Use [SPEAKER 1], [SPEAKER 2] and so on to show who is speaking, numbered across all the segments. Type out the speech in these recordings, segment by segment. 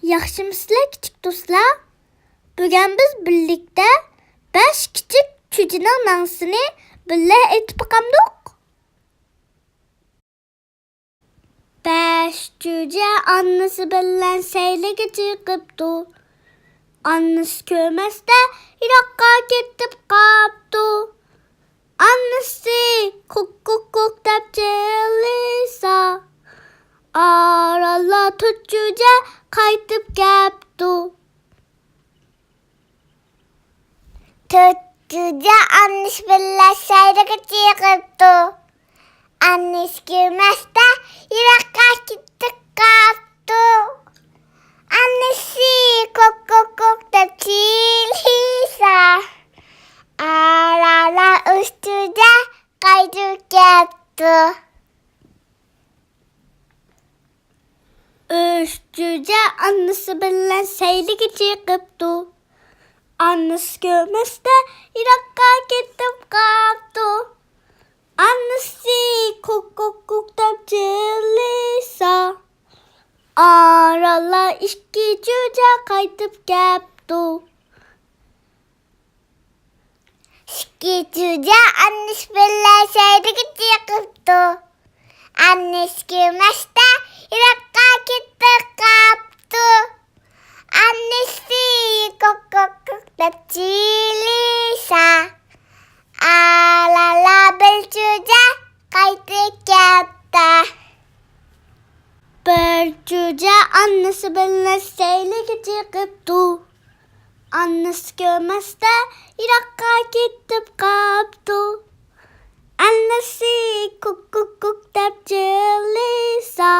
[SPEAKER 1] Yaxşımısınızlar küçük dostlar? Bugün biz birlikte beş küçük çücenin naxshisini birlikte aytib bakamdık. Besh chuje annesi bilan sayliga chiqibdi. Annesi ko'rmasda yiroqqa ketib qolibdi. Annesi kuk deb chirlisa, arala chuje qaytib kelibdi.
[SPEAKER 2] Chuje annesi bilan sayliga chiqibdi. Annesi ko'rmasda yiroqqa ketib qolibdi. Annesi kuk deb chirlisa, arala chuje qaytib kelibdi.
[SPEAKER 1] Chuje annesi bilan sayliga chiqibdi. Annesi ko'rmasda yiroqqa ketib qolibdi. Annesi kuk deb chirlisa, arala ikki chuje qaytib kelibdi.
[SPEAKER 2] Ikki chuje annesi bilan sayliga chiqibdi. Annesi ko'rmasda yiroqqa ketib qolibdi. Annesi kuk deb chirlisa, arala bir chuje qaytib kelibdi.
[SPEAKER 1] Bir chuje annesi bilan sayliga chiqibdi. Annesi ko'rmasda yiroqqa ketib qolibdi. Annesi kuk deb chirlisa,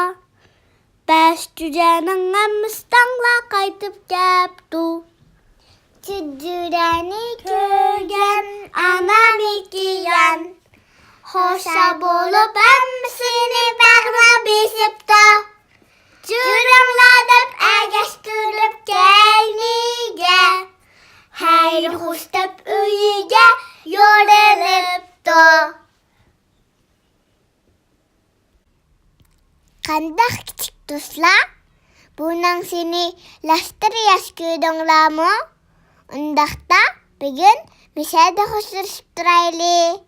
[SPEAKER 1] besh chujening hammasi tongla qaytib kelibdi.
[SPEAKER 2] Chujurani ko'rgan anam ikkiyan, xo'sha bo'lib hammasini bag'rima besibdi. Juringlar deb agashtirib kayniga, xayr xush deb uyiga yo'relibdi. Qanday kichik do'stlar? Bundan seni lashtirish ko'rdinglarmi? Undaqda bugun mishada xo'shlashib turaylik.